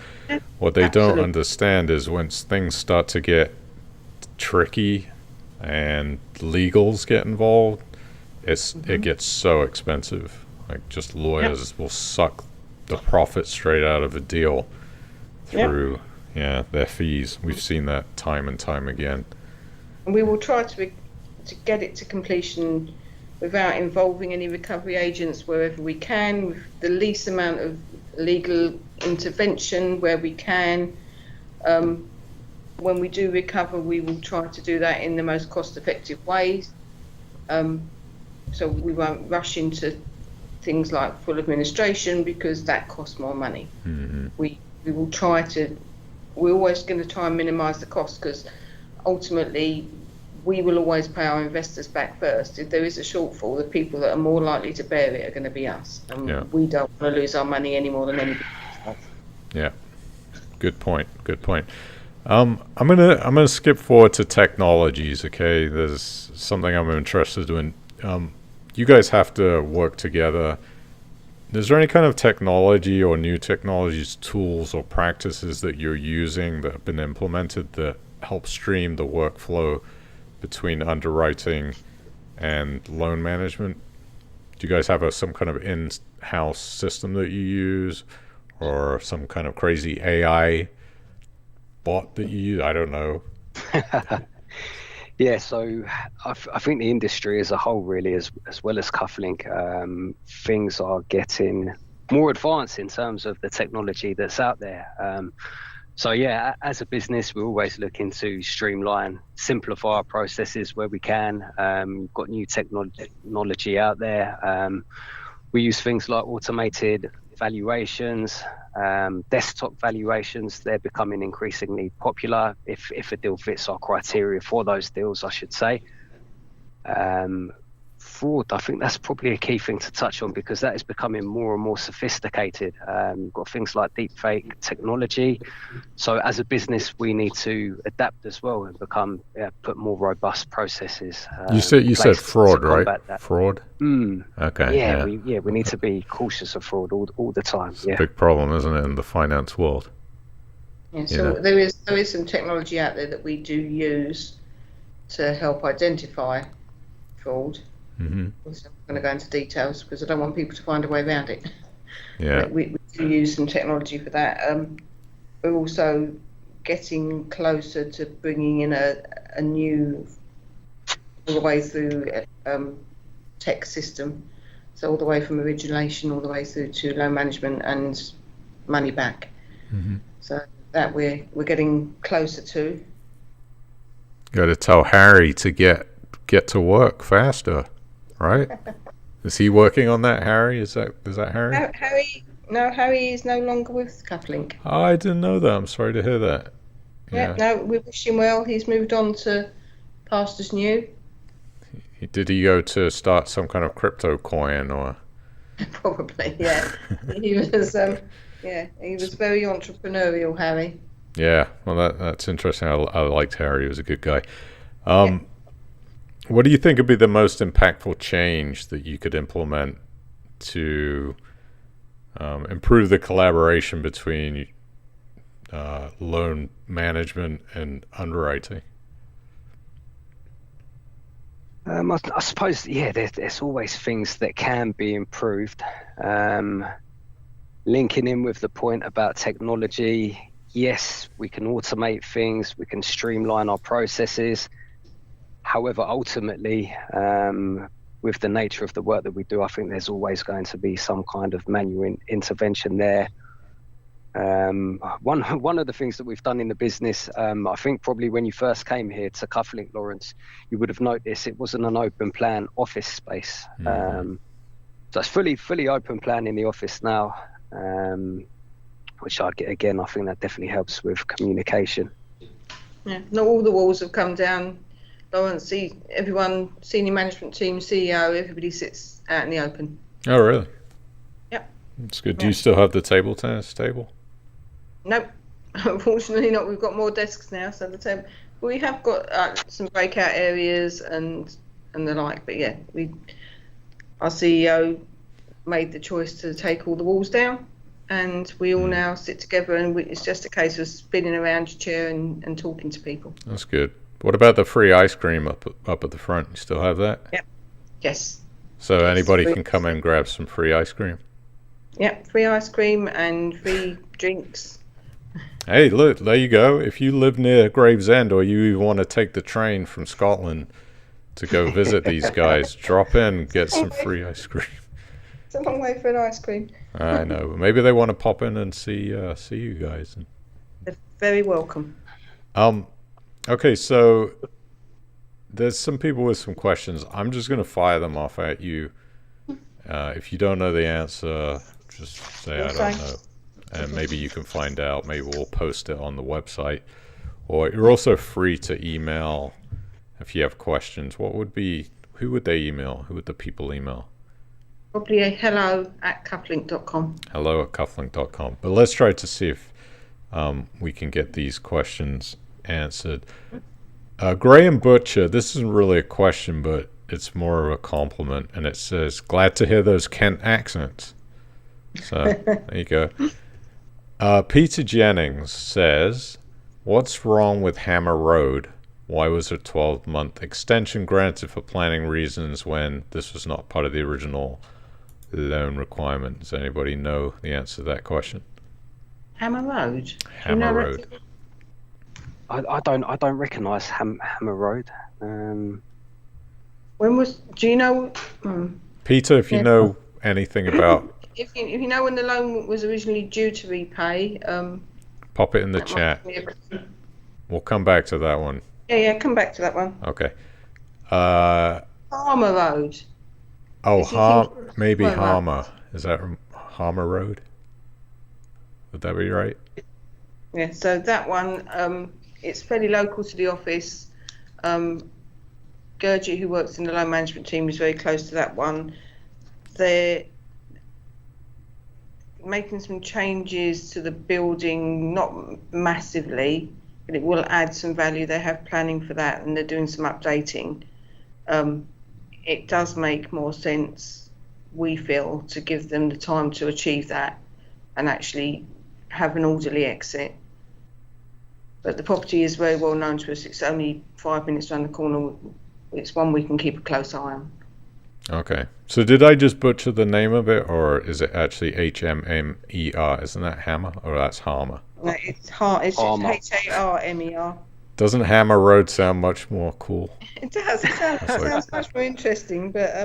what they don't understand is when things start to get tricky and legals get involved, it gets so expensive. Like, just lawyers will suck the profit straight out of a deal through their fees. We've seen that time and time again. And we will try to get it to completion without involving any recovery agents wherever we can, with the least amount of legal intervention where we can. When we do recover, we will try to do that in the most cost-effective ways. So we won't rush into things like full administration, because that costs more money. We will try to. We're always going to try and minimise the cost, because ultimately we will always pay our investors back first. If there is a shortfall, the people that are more likely to bear it are going to be us, and we don't want to lose our money any more than anybody else. Yeah, good point. I'm gonna skip forward to technologies. Okay, there's something I'm interested in. You guys have to work together. Is there any kind of technology or new technologies, tools, or practices that you're using that have been implemented that help stream the workflow between underwriting and loan management? Do you guys have some kind of in-house system that you use, or some kind of crazy AI bot that you use? I don't know. Yeah, so I think the industry as a whole, really, as well as Kuflink, things are getting more advanced in terms of the technology that's out there. So yeah, as a business, we're always looking to streamline, simplify our processes where we can. We've got new technology out there. We use things like automated valuations, desktop valuations. They're becoming increasingly popular if a deal fits our criteria for those deals, I should say. Fraud, I think that's probably a key thing to touch on, because that is becoming more and more sophisticated. You've got things like deepfake technology. So as a business, we need to adapt as well and put more robust processes. You said fraud, right? Fraud. Okay. Yeah, we need to be cautious of fraud all the time. It's a big problem, isn't it, in the finance world? Yeah. So there is some technology out there that we do use to help identify fraud. So I'm going to go into details because I don't want people to find a way around it. Yeah. We do use some technology for that. We're also getting closer to bringing in a new, all the way through tech system. So all the way from origination all the way through to loan management and money back. So that we're getting closer to. Got to tell Harry to get to work faster. Right? Is he working on that, Harry? Is that Harry? Harry is no longer with Kuflink. Oh, I didn't know that. I'm sorry to hear that. Yeah, no, we wish him well. He's moved on to pastures new. Did he go to start some kind of crypto coin or? Probably, yeah. He was, he was very entrepreneurial, Harry. Yeah, well, that's interesting. I liked Harry. He was a good guy. What do you think would be the most impactful change that you could implement to improve the collaboration between loan management and underwriting? I suppose, there's always things that can be improved. Linking in with the point about technology, yes, we can automate things, we can streamline our processes. However, ultimately, with the nature of the work that we do, I think there's always going to be some kind of manual intervention there. One of the things that we've done in the business, I think probably when you first came here to Kuflink, Lawrence, you would have noticed it wasn't an open plan office space. So it's fully open plan in the office now, which I think that definitely helps with communication. Yeah, not all the walls have come down. Lawrence, everyone, senior management team, CEO, everybody sits out in the open. Oh, really? Yep. That's good. Do you still have the table tennis table? Nope, unfortunately not. We've got more desks now, so the table. We have got some breakout areas and the like, but yeah, our CEO made the choice to take all the walls down, and we all now sit together, and it's just a case of spinning around your chair and talking to people. That's good. What about the free ice cream up at the front? You still have that? Yep. Yes. So anybody can come and grab some free ice cream? Yep, free ice cream and free drinks. Hey, look, there you go. If you live near Gravesend or you want to take the train from Scotland to go visit these guys, drop in and get some free ice cream. It's a long way for an ice cream. I know. But maybe they want to pop in and see you guys. They're very welcome. Okay, so there's some people with some questions. I'm just going to fire them off at you. If you don't know the answer, just say I don't know. And maybe you can find out. Maybe we'll post it on the website. Or you're also free to email if you have questions. Who would they email? Who would the people email? Probably a hello@kuflink.com. hello@kuflink.com. But let's try to see if we can get these questions answered. Graham Butcher, this isn't really a question, but it's more of a compliment. And it says, glad to hear those Kent accents. So there you go. Peter Jennings says, what's wrong with Hammer Road? Why was a 12-month extension granted for planning reasons when this was not part of the original loan requirement? Does anybody know the answer to that question? Hammer Road? Hammer Road. I don't recognise Hammer Road. Do you know? Peter, if you know anything about... If you know when the loan was originally due to repay, pop it in the chat. We'll come back to that one. Yeah, come back to that one. Okay. Harmer Road. Oh, maybe Harmer. Is that Harmer Road? Would that be right? Yeah, so that one, it's fairly local to the office. Gurjit, who works in the loan management team, is very close to that one. They're making some changes to the building, not massively, but it will add some value. They have planning for that, and they're doing some updating. It does make more sense, we feel, to give them the time to achieve that and actually have an orderly exit. But the property is very well known to us. It's only 5 minutes around the corner. It's one we can keep a close eye on. Okay. So did I just butcher the name of it, or is it actually H-M-M-E-R? Isn't that Hammer, or that's Harmer? No, it's H-A-R-M-E-R. Doesn't Hammer Road sound much more cool? It does. It sounds much more interesting, but...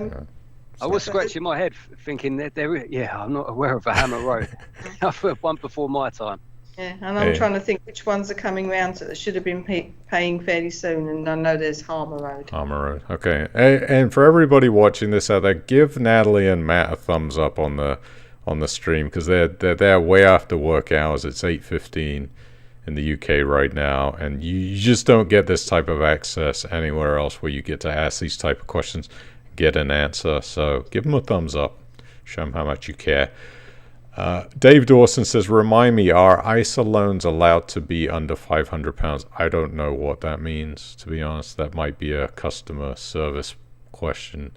I was scratching my head thinking that I'm not aware of a Hammer Road. I've heard one before my time. Yeah, and I'm trying to think which ones are coming round that should have been paying fairly soon, and I know there's Harmer Road. Harmer Road, okay. And for everybody watching this out there, give Nattalie and Matt a thumbs up on the stream, because they're there way after work hours. It's 8:15 in the UK right now, and you just don't get this type of access anywhere else where you get to ask these type of questions, get an answer. So give them a thumbs up, show them how much you care. Dave Dawson says, remind me, are ISA loans allowed to be under £500? I don't know what that means, to be honest. That might be a customer service question.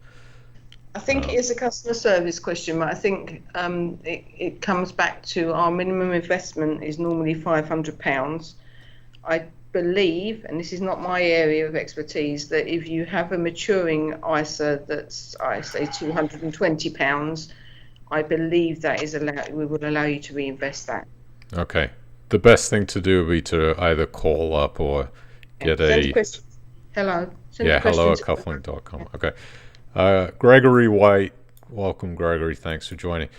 I think it is a customer service question, but I think it comes back to our minimum investment is normally £500. I believe, and this is not my area of expertise, that if you have a maturing ISA that's, I say, £220, I believe that is allowed. We will allow you to reinvest that. Okay. The best thing to do would be to either call up or get hello. Hello at Kuflink.com. Okay. Gregory White, welcome, Gregory. Thanks for joining.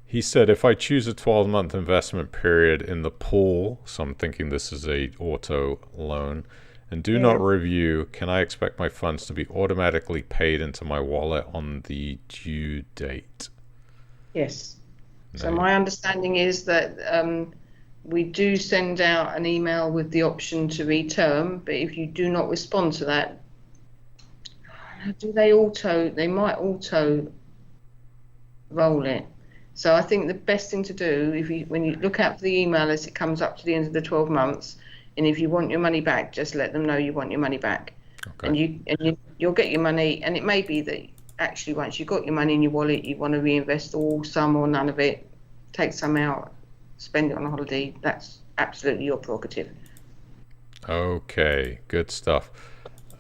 He said, if I choose a 12-month investment period in the pool, so I'm thinking this is a auto loan, and do not review, can I expect my funds to be automatically paid into my wallet on the due date? Yes. So my understanding is that we do send out an email with the option to reterm, but if you do not respond to that, they might auto roll it. So I think the best thing to do, when you look out for the email as it comes up to the end of the 12 months, and if you want your money back, just let them know you want your money back. Okay. And you'll get your money, and it may be that actually once you've got your money in your wallet, you want to reinvest all, some or none of it, take some out, spend it on a holiday. That's absolutely your prerogative. Okay, good stuff.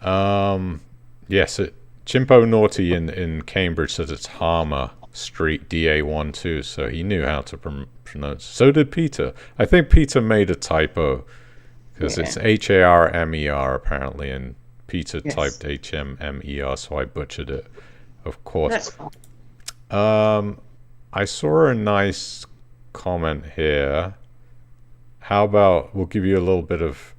Yes, Chimpo Naughty in Cambridge says it's Harmer Street DA12, so he knew how to pronounce. So did Peter. I think Peter made a typo because it's Harmer apparently, and Peter typed HMMER, so I butchered it, of course. I saw a nice comment here. How about we'll give you a little bit of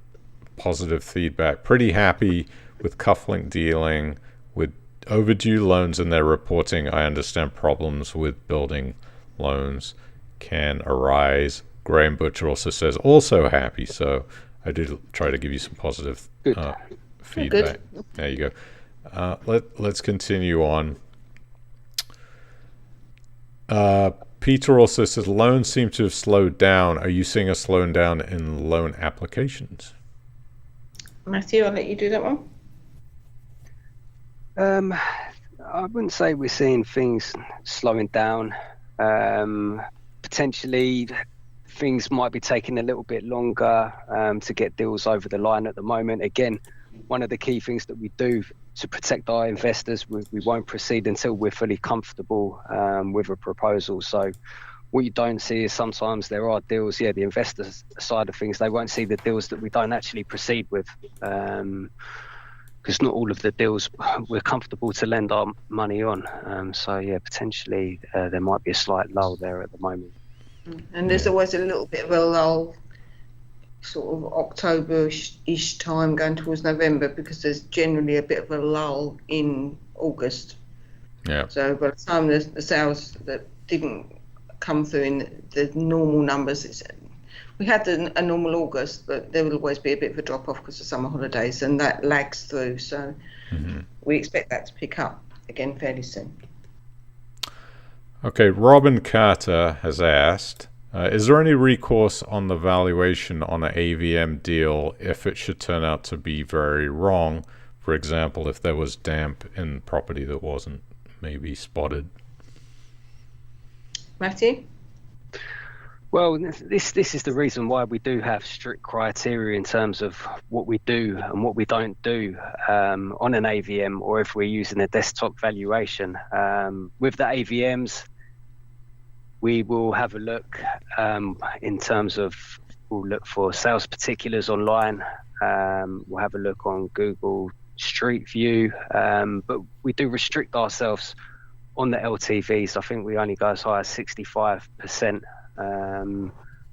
positive feedback. Pretty happy with Kuflink dealing with overdue loans and their reporting. I understand problems with building loans can arise. Graham Butcher also says also happy. So I did try to give you some positive feedback. Good. There you go. Let's continue on. Peter also says loans seem to have slowed down. Are you seeing a slowing down in loan applications? Matthew, I'll let you do that one. I wouldn't say we're seeing things slowing down. Potentially, things might be taking a little bit longer to get deals over the line at the moment. Again, one of the key things that we do to protect our investors, we won't proceed until we're fully comfortable with a proposal. So what you don't see is sometimes there are deals, the investor side of things, they won't see the deals that we don't actually proceed with. Because not all of the deals we're comfortable to lend our money on. Potentially there might be a slight lull there at the moment. And there's always a little bit of a lull, sort of October-ish time going towards November, because there's generally a bit of a lull in August. Yeah. So by the time the sales that didn't come through in the normal numbers, we had a normal August, but there will always be a bit of a drop off because of summer holidays, and that lags through. So we expect that to pick up again fairly soon. Okay, Robin Carter has asked, is there any recourse on the valuation on an AVM deal if it should turn out to be very wrong? For example, if there was damp in property that wasn't maybe spotted. Matthew? Well, this is the reason why we do have strict criteria in terms of what we do and what we don't do on an AVM, or if we're using a desktop valuation. With the AVMs, we will have a look in terms of, we'll look for sales particulars online. We'll have a look on Google Street View, but we do restrict ourselves on the LTVs. I think we only go as high as 65%.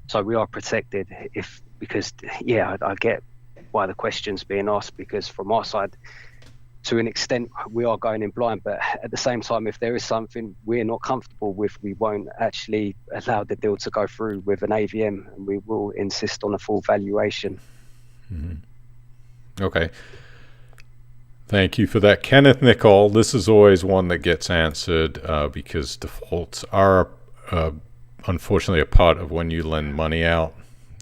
So we are protected because I get why the question's being asked, because from our side, to an extent, we are going in blind, but at the same time, if there is something we're not comfortable with, we won't actually allow the deal to go through with an AVM, and we will insist on a full valuation. Okay. Thank you for that. Kenneth Nicol, this is always one that gets answered because defaults are unfortunately a part of when you lend money out.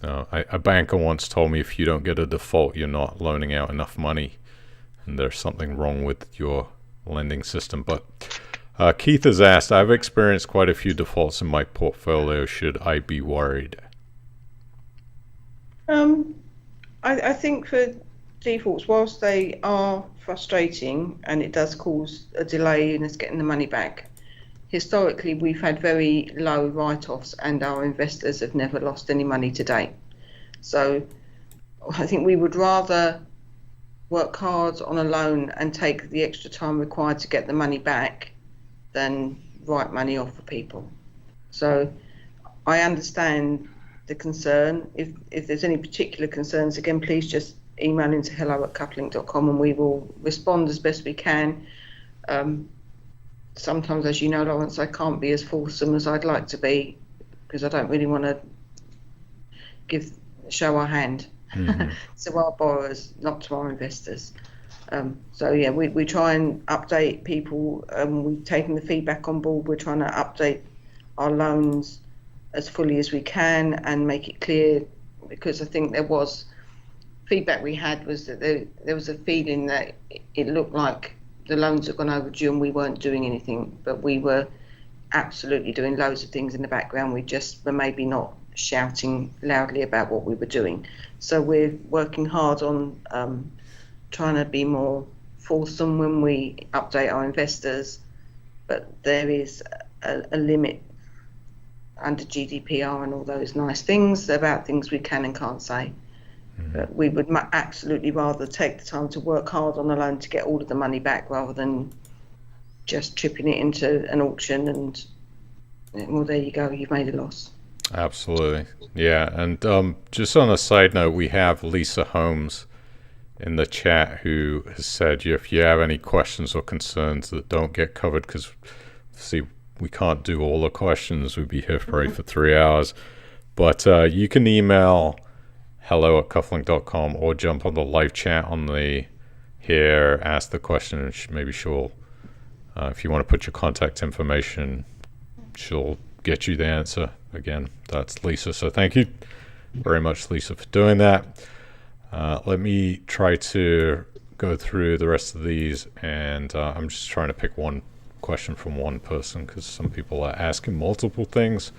A banker once told me if you don't get a default, you're not loaning out enough money, and there's something wrong with your lending system. But Keith has asked, I've experienced quite a few defaults in my portfolio. Should I be worried? I think for defaults, whilst they are frustrating and it does cause a delay in us getting the money back, historically we've had very low write-offs and our investors have never lost any money to date. So I think we would rather work hard on a loan and take the extra time required to get the money back than write money off for people. So I understand the concern. If there's any particular concerns, again, please just email into hello@kuflink.com and we will respond as best we can. Sometimes, as you know, Lawrence, I can't be as fulsome as I'd like to be because I don't really want to show our hand to our borrowers, not to our investors. So yeah, we try and update people. We've taken the feedback on board. We're trying to update our loans as fully as we can and make it clear, because I think there was feedback we had was that there was a feeling that it looked like the loans had gone overdue and we weren't doing anything, but we were absolutely doing loads of things in the background. We just were maybe not shouting loudly about what we were doing. So we're working hard on trying to be more fulsome when we update our investors, but there is a limit under GDPR and all those nice things about things we can and can't say. But we would absolutely rather take the time to work hard on a loan to get all of the money back rather than just tripping it into an auction and, well, there you go, you've made a loss. Absolutely. Yeah. And just on a side note, we have Lisa Holmes in the chat who has said if you have any questions or concerns that don't get covered, because see, we can't do all the questions, we'd be here probably for 3 hours, but you can email hello@kuflink.com or jump on the live chat on the here, ask the question, and maybe she'll if you want to put your contact information, she'll get you the answer. Again, that's Lisa. So thank you very much, Lisa, for doing that. Let me try to go through the rest of these, and I'm just trying to pick one question from one person because some people are asking multiple things.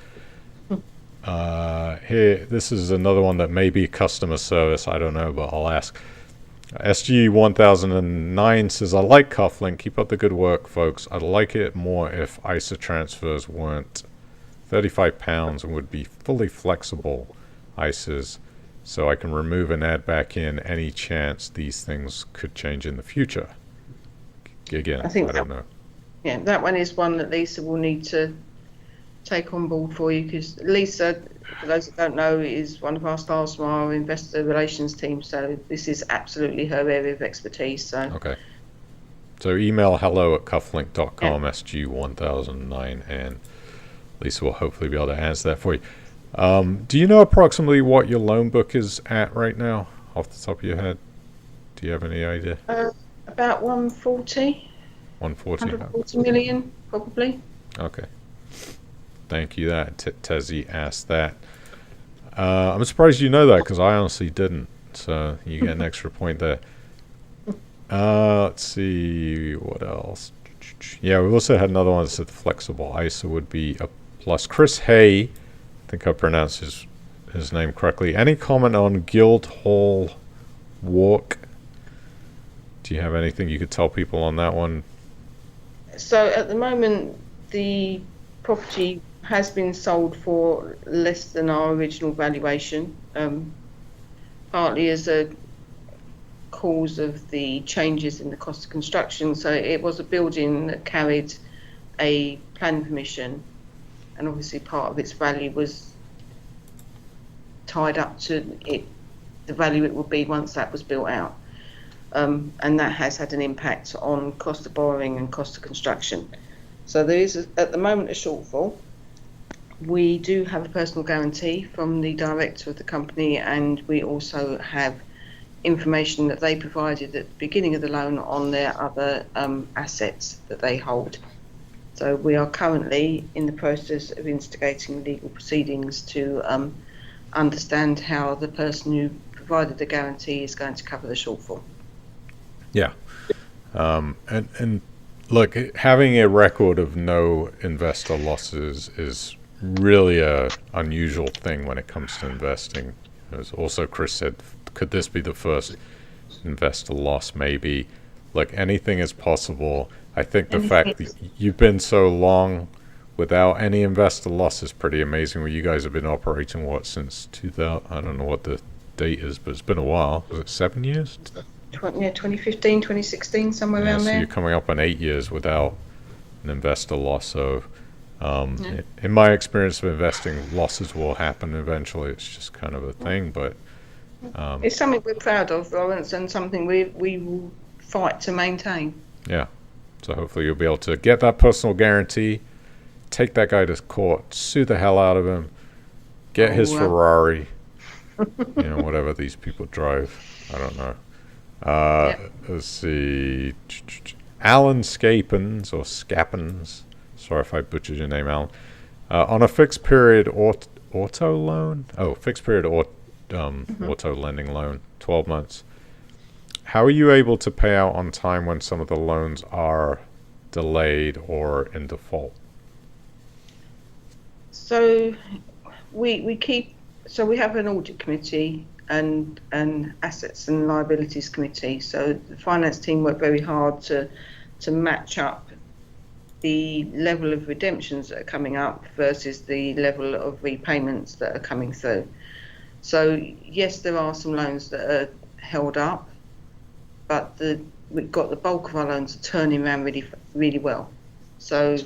Here, this is another one that may be customer service. I don't know, but I'll ask. SG1009 says, I like Kuflink. Keep up the good work, folks. I'd like it more if ISA transfers weren't 35 pounds and would be fully flexible ISAs, so I can remove and add back in any chance these things could change in the future. Again, I don't know. Yeah, that one is one that Lisa will need to take on board for you, because Lisa, for those that don't know, is one of our stars from our investor relations team, so this is absolutely her area of expertise. So okay, so email hello@kuflink.com, SG1009, and Lisa will hopefully be able to answer that for you. Do you know approximately what your loan book is at right now off the top of your head? Do you have any idea? About 140 million probably. Okay, thank you. That Tezzy asked that. I'm surprised you know that, because I honestly didn't, so you get an extra point there. Let's see what else. Yeah, we also had another one that said flexible ISA would be a plus. Chris Hay, I think I pronounced his name correctly. Any comment on Guildhall Walk? Do you have anything you could tell people on that one? So at the moment, the property has been sold for less than our original valuation, partly as a cause of the changes in the cost of construction. So it was a building that carried a planning permission, and obviously part of its value was tied up to the value it would be once that was built out. And that has had an impact on cost of borrowing and cost of construction. So there is, at the moment, a shortfall. We do have a personal guarantee from the director of the company, and we also have information that they provided at the beginning of the loan on their other assets that they hold. So we are currently in the process of instigating legal proceedings to understand how the person who provided the guarantee is going to cover the shortfall. Yeah. And look, having a record of no investor losses is really a unusual thing when it comes to investing. As also Chris said, could this be the first investor loss? Maybe. Like, anything is possible. I think the fact that you've been so long without any investor loss is pretty amazing. Well, you guys have been operating, since 2000? I don't know what the date is, but it's been a while. Was it 7 years? 2015, 2016, somewhere around there. So you're coming up on 8 years without an investor loss. So In my experience of investing, losses will happen eventually. It's just kind of a thing, but it's something we're proud of, Lawrence, and something we will fight to maintain. yeah. So hopefully you'll be able to get that personal guarantee, take that guy to court, sue the hell out of him, get his Ferrari, whatever these people drive. I don't know. Let's see. Alan Scapins, or Scappins. Sorry if I butchered your name, Alan. On a fixed period auto loan? Oh, fixed period auto lending loan, 12 months. How are you able to pay out on time when some of the loans are delayed or in default? So we have an audit committee and an assets and liabilities committee. So the finance team work very hard to match up the level of redemptions that are coming up versus the level of repayments that are coming through. So yes, there are some loans that are held up, but we've got the bulk of our loans turning around really, really well. So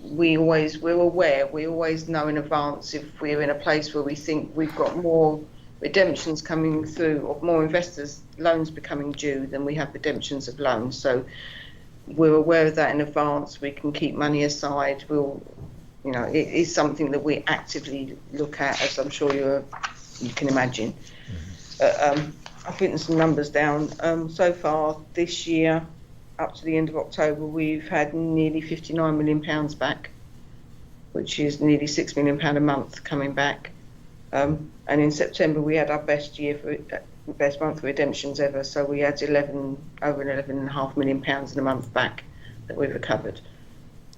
we're aware, we always know in advance if we're in a place where we think we've got more redemptions coming through or more investors' loans becoming due than we have redemptions of loans. So we're aware of that in advance. We can keep money aside. It is something that we actively look at, as I'm sure you can imagine. I think there's some numbers down. So far this year, up to the end of October, we've had nearly £59 million back, which is nearly £6 million a month coming back. And in September, we had our best month for redemptions ever. So we had over £11.5 million in a month back that we've recovered.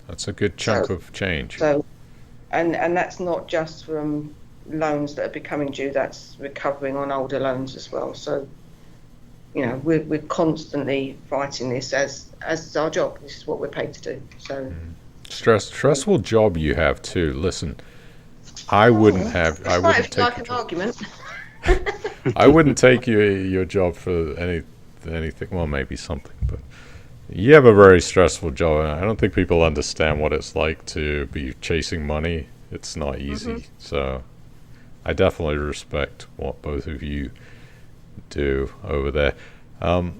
That's a good chunk of change. So, and that's not just from loans that are becoming due, that's recovering on older loans as well. So, we're constantly fighting this as is our job. This is what we're paid to do. So stressful job you have too. Listen, I wouldn't take an argument. I wouldn't take your job for anything. Well, maybe something, but you have a very stressful job, and I don't think people understand what it's like to be chasing money. It's not easy. So I definitely respect what both of you do over there. I'll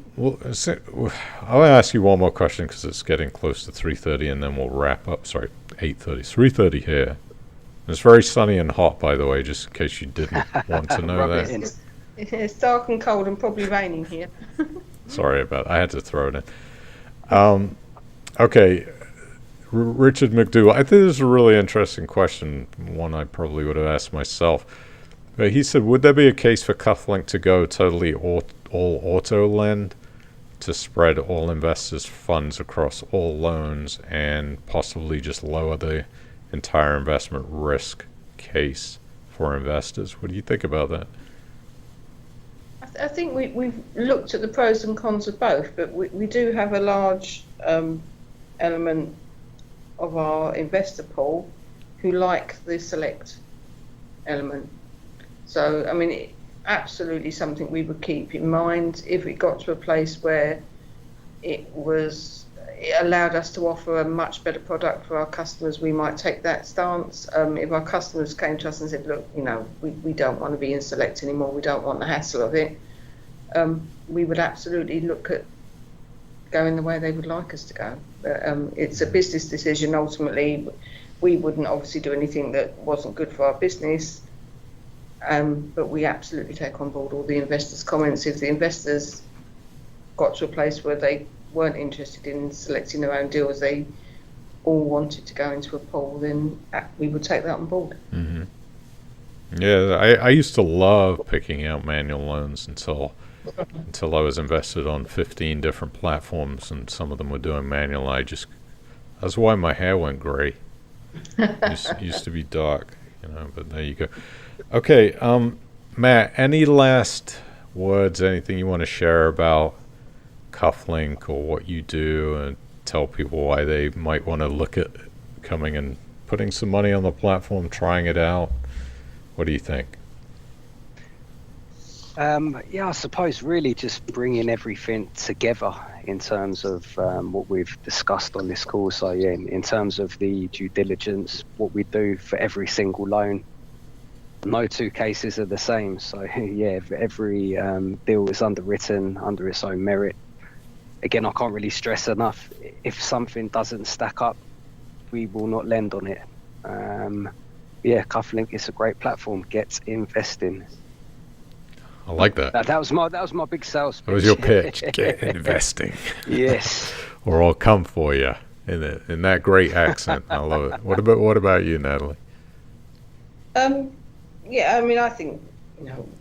ask you one more question because it's getting close to 3:30, and then we'll wrap up. Sorry, 8:30. 3:30 here. It's very sunny and hot, by the way, just in case you didn't want to know that. It's dark and cold and probably raining here. Sorry about that. I had to throw it in. Okay. Richard McDougall, I think this is a really interesting question, one I probably would have asked myself. But he said, would there be a case for Kuflink to go totally all auto lend to spread all investors' funds across all loans and possibly just lower the entire investment risk case for investors? What do you think about that? I think we've looked at the pros and cons of both, but we do have a large element of our investor pool who like the select element. So, absolutely something we would keep in mind if it got to a place where it allowed us to offer a much better product for our customers. We might take that stance. If our customers came to us and said, look, we don't want to be in select anymore, we don't want the hassle of it, we would absolutely look at going the way they would like us to go. It's a business decision. Ultimately, we wouldn't obviously do anything that wasn't good for our business, but we absolutely take on board all the investors' comments. If the investors got to a place where they weren't interested in selecting their own deals, they all wanted to go into a pool, then we would take that on board. Mm-hmm. Yeah, I used to love picking out manual loans until I was invested on 15 different platforms, and some of them were doing manual. That's why my hair went gray. Used to be dark, but there you go. Okay, Matt, any last words, anything you want to share about Kuflink or what you do, and tell people why they might want to look at coming and putting some money on the platform, trying it out? What do you think? I suppose really just bringing everything together in terms of what we've discussed on this call. So yeah, in terms of the due diligence, what we do for every single loan, no two cases are the same. So yeah, every deal is underwritten under its own merit. Again, I can't really stress enough, if something doesn't stack up, we will not lend on it. Yeah, Kuflink is a great platform. Get investing. I like that. That was my big sales pitch. That was your pitch. Get investing. Yes. Or I'll come for you in that great accent. I love it. What about you, Nattalie? Yeah, I mean, I think,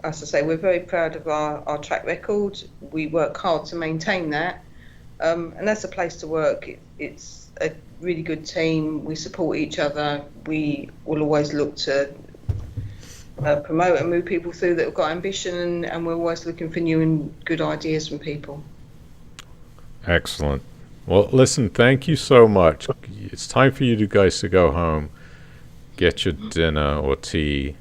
as I say, we're very proud of our track record. We work hard to maintain that. And that's a place to work. It's a really good team. We support each other. We will always look to promote and move people through that have got ambition, and we're always looking for new and good ideas from people. Excellent. Well, listen, thank you so much. It's time for you guys to go home, get your dinner or tea,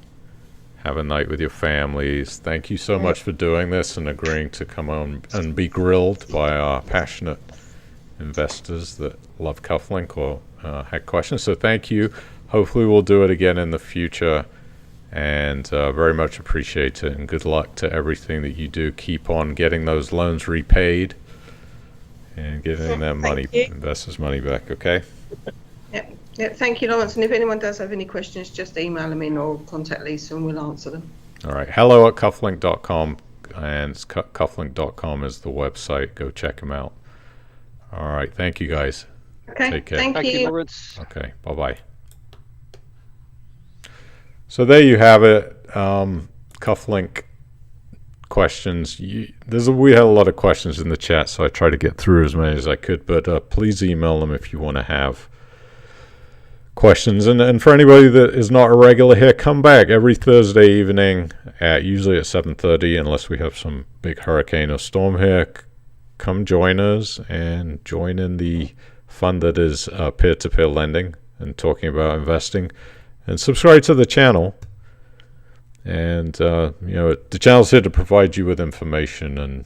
have a night with your families. Thank you so much for doing this and agreeing to come on and be grilled by our passionate investors that love Kuflink or had questions. So thank you. Hopefully we'll do it again in the future, and very much appreciate it, and good luck to everything that you do. Keep on getting those loans repaid and getting their money, investors' money back, okay? Yep, thank you, Lawrence. And if anyone does have any questions, just email them in or contact Lisa and we'll answer them. All right. hello@kuflink.com, and kuflink.com is the website. Go check them out. All right. Thank you, guys. Okay, Take care. Thank you, Lawrence. Okay. Bye-bye. So there you have it. Kuflink questions. We had a lot of questions in the chat, so I tried to get through as many as I could, but please email them if you want to have questions. And for anybody that is not a regular here, come back every Thursday evening usually at 7:30, unless we have some big hurricane or storm here. Come join us and join in the fun that is peer-to-peer lending and talking about investing, and subscribe to the channel. And the channel's here to provide you with information, and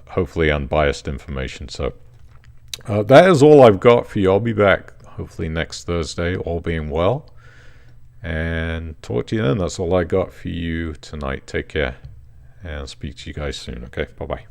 hopefully unbiased information. So that is all I've got for you. I'll be back hopefully next Thursday, all being well, and talk to you then. That's all I got for you tonight. Take care, and I'll speak to you guys soon. Okay, bye-bye.